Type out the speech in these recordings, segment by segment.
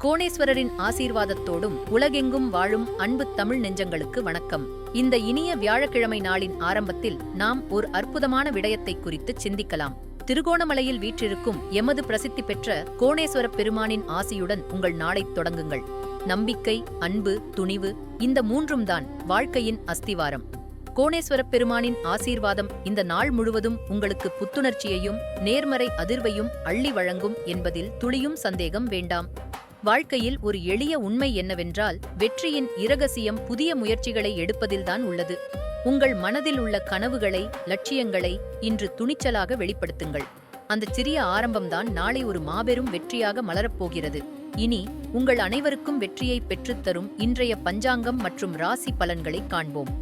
கோணேஸ்வரரின் ஆசீர்வாதத்தோடும் உலகெங்கும் வாழும் அன்பு தமிழ் நெஞ்சங்களுக்கு வணக்கம். இந்த இனிய வியாழக்கிழமை நாளின் ஆரம்பத்தில் நாம் ஒரு அற்புதமான விடயத்தை குறித்து சிந்திக்கலாம். திருகோணமலையில் வீற்றிருக்கும் எமது பிரசித்தி பெற்ற கோணேஸ்வர பெருமானின் ஆசியுடன் உங்கள் நாளைத் தொடங்குங்கள். நம்பிக்கை, அன்பு, துணிவு, இந்த மூன்றும் தான் வாழ்க்கையின் அஸ்திவாரம். கோணேஸ்வரப் பெருமானின் ஆசீர்வாதம் இந்த நாள் முழுவதும் உங்களுக்கு புத்துணர்ச்சியையும் நேர்மறை அதிர்வையும் அள்ளி வழங்கும் என்பதில் துளியும் சந்தேகம் வேண்டாம். வாழ்க்கையில் ஒரு எளிய உண்மை என்னவென்றால், வெற்றியின் இரகசியம் புதிய முயற்சிகளை எடுப்பதில்தான் உள்ளது. உங்கள் மனதில் உள்ள கனவுகளை, லட்சியங்களை இன்று துணிச்சலாக வெளிப்படுத்துங்கள். அந்த சிறிய ஆரம்பம்தான் நாளை ஒரு மாபெரும் வெற்றியாக மலரப்போகிறது. இனி உங்கள் அனைவருக்கும் வெற்றியை பெற்றுத்தரும் இன்றைய பஞ்சாங்கம் மற்றும் ராசி பலன்களை காண்போம்.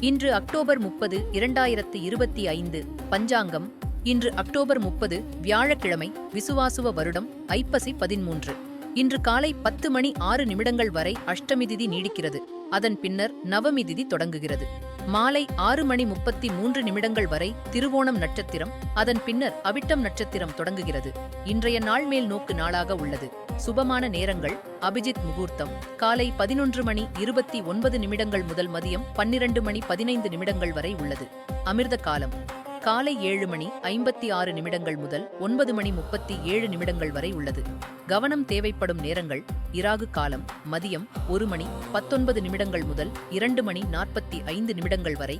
இன்று அக்டோபர் 30, 2025. பஞ்சாங்கம். இன்று அக்டோபர் 30 வியாழக்கிழமை. விசுவாசுவ வருடம் ஐப்பசி 13. இன்று காலை 10:06 வரை அஷ்டமி திதி நீடிக்கிறது. அதன் பின்னர் நவமி திதி தொடங்குகிறது. மாலை 6:33 வரை திருவோணம் நட்சத்திரம், அதன் பின்னர் அவிட்டம் நட்சத்திரம் தொடங்குகிறது. இன்றைய நாள் மேல் நோக்கு நாளாக உள்ளது. சுபமான நேரங்கள்: அபிஜித் முகூர்த்தம் காலை 11:29 முதல் மதியம் 12:15 வரை உள்ளது. அமிர்த காலம் காலை 7:56 முதல் 9:37 வரை உள்ளது. கவனம் தேவைப்படும் நேரங்கள்: இராகு காலம் மதியம் 1:19 முதல் 2:45 வரை.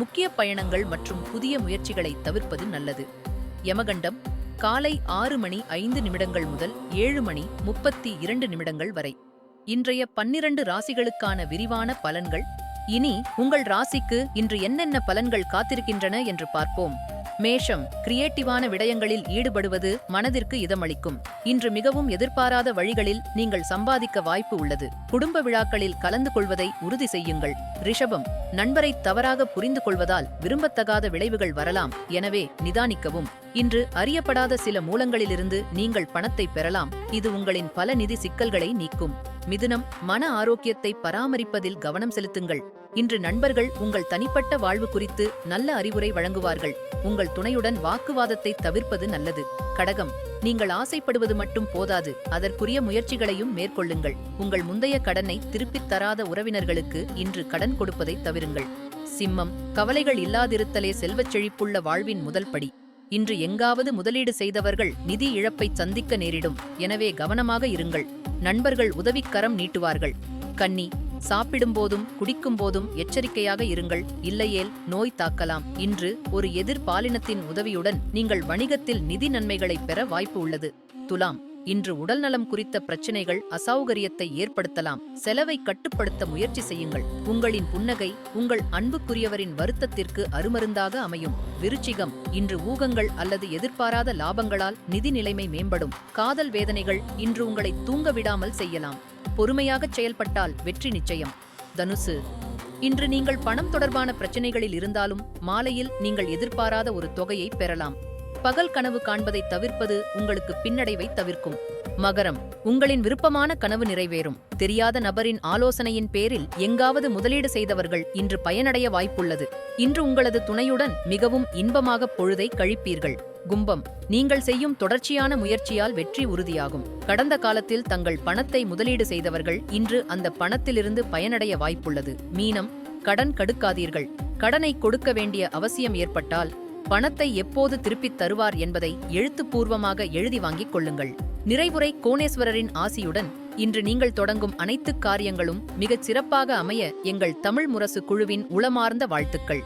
முக்கிய பயணங்கள் மற்றும் புதிய முயற்சிகளை தவிர்ப்பது நல்லது. யமகண்டம் காலை 6:05 முதல் 7:32 வரை. இன்றைய 12 ராசிகளுக்கான விரிவான பலன்கள். இனி உங்கள் ராசிக்கு இன்று என்னென்ன பலன்கள் காத்திருக்கின்றன என்று பார்ப்போம். மேஷம். கிரியேட்டிவான விடயங்களில் ஈடுபடுவது மனதிற்கு இதமளிக்கும். இன்று மிகவும் எதிர்பாராத வழிகளில் நீங்கள் சம்பாதிக்க வாய்ப்பு உள்ளது. குடும்ப விழாக்களில் கலந்து கொள்வதை உறுதி செய்யுங்கள். ரிஷபம். நண்பரை தவறாக புரிந்து கொள்வதால் விரும்பத்தகாத விளைவுகள் வரலாம், எனவே நிதானிக்கவும். இன்று அறியப்படாத சில மூலங்களிலிருந்து நீங்கள் பணத்தை பெறலாம். இது உங்களின் பல நிதி சிக்கல்களை நீக்கும். மிதுனம். மன ஆரோக்கியத்தை பராமரிப்பதில் கவனம் செலுத்துங்கள். இன்று நண்பர்கள் உங்கள் தனிப்பட்ட வாழ்வு குறித்து நல்ல அறிவுரை வழங்குவார்கள். உங்கள் துணையுடன் வாக்குவாதத்தை தவிர்ப்பது நல்லது. கடகம். நீங்கள் ஆசைப்படுவது மட்டும் போதாது, அதற்குரிய முயற்சிகளையும் மேற்கொள்ளுங்கள். உங்கள் முந்தைய கடனை திருப்பித் தராத உறவினர்களுக்கு இன்று கடன் கொடுப்பதை தவிருங்கள். சிம்மம். கவலைகள் இல்லாதிருத்தலே செல்வச் செழிப்புள்ள வாழ்வின் முதல் படி. இன்று எங்காவது முதலீடு செய்தவர்கள் நிதி இழப்பை சந்திக்க நேரிடும், எனவே கவனமாக இருங்கள். நண்பர்கள் உதவிக்கரம் நீட்டுவார்கள். கன்னி. சாப்பிடும்போதும் குடிக்கும்போதும் எச்சரிக்கையாக இருங்கள், இல்லையேல் நோய் தாக்கலாம். இன்று ஒரு எதிர் பாலினத்தின் உதவியுடன் நீங்கள் வணிகத்தில் நிதி நன்மைகளை பெற வாய்ப்பு உள்ளது. துலாம். இன்று உடல்நலம் குறித்த பிரச்சினைகள் அசௌகரியத்தை ஏற்படுத்தலாம். செலவை கட்டுப்படுத்த முயற்சி செய்யுங்கள். உங்களின் புன்னகை உங்கள் அன்புக்குரியவரின் வருத்தத்திற்கு அருமருந்தாக அமையும். விருச்சிகம். இன்று ஊகங்கள் அல்லது எதிர்பாராத லாபங்களால் நிதி நிலைமை மேம்படும். காதல் வேதனைகள் இன்று உங்களை தூங்க விடாமல் செய்யலாம். பொறுமையாகச் செயல்பட்டால் வெற்றி நிச்சயம். தனுசு. இன்று நீங்கள் பணம் தொடர்பான பிரச்சினைகளில் இருந்தாலும் மாலையில் நீங்கள் எதிர்பாராத ஒரு தொகையை பெறலாம். பகல் கனவு காண்பதை தவிர்ப்பது உங்களுக்கு பின்னடைவை தவிர்க்கும். மகரம். உங்களின் விருப்பமான கனவு நிறைவேறும். தெரியாத நபரின் ஆலோசனையின் பேரில் எங்காவது முதலீடு செய்தவர்கள் இன்று பயனடைய வாய்ப்புள்ளது. இன்று உங்களது துணையுடன் மிகவும் இன்பமாக பொழுதை கழிப்பீர்கள். கும்பம். நீங்கள் செய்யும் தொடர்ச்சியான முயற்சியால் வெற்றி உறுதியாகும். கடந்த காலத்தில் தங்கள் பணத்தை முதலீடு செய்தவர்கள் இன்று அந்த பணத்திலிருந்து பயனடைய வாய்ப்புள்ளது. மீனம். கடன் கடுக்காதீர்கள். கடனை கொடுக்க வேண்டிய அவசியம் ஏற்பட்டால் பணத்தை எப்போது திருப்பித் தருவார் என்பதை எழுத்துப்பூர்வமாக எழுதி வாங்கிக் கொள்ளுங்கள். நிறைவுரை. கோணேஸ்வரரின் ஆசியுடன் இன்று நீங்கள் தொடங்கும் அனைத்து காரியங்களும் மிகச் சிறப்பாக அமைய எங்கள் தமிழ் முரசு குழுவின் உளமார்ந்த வாழ்த்துக்கள்.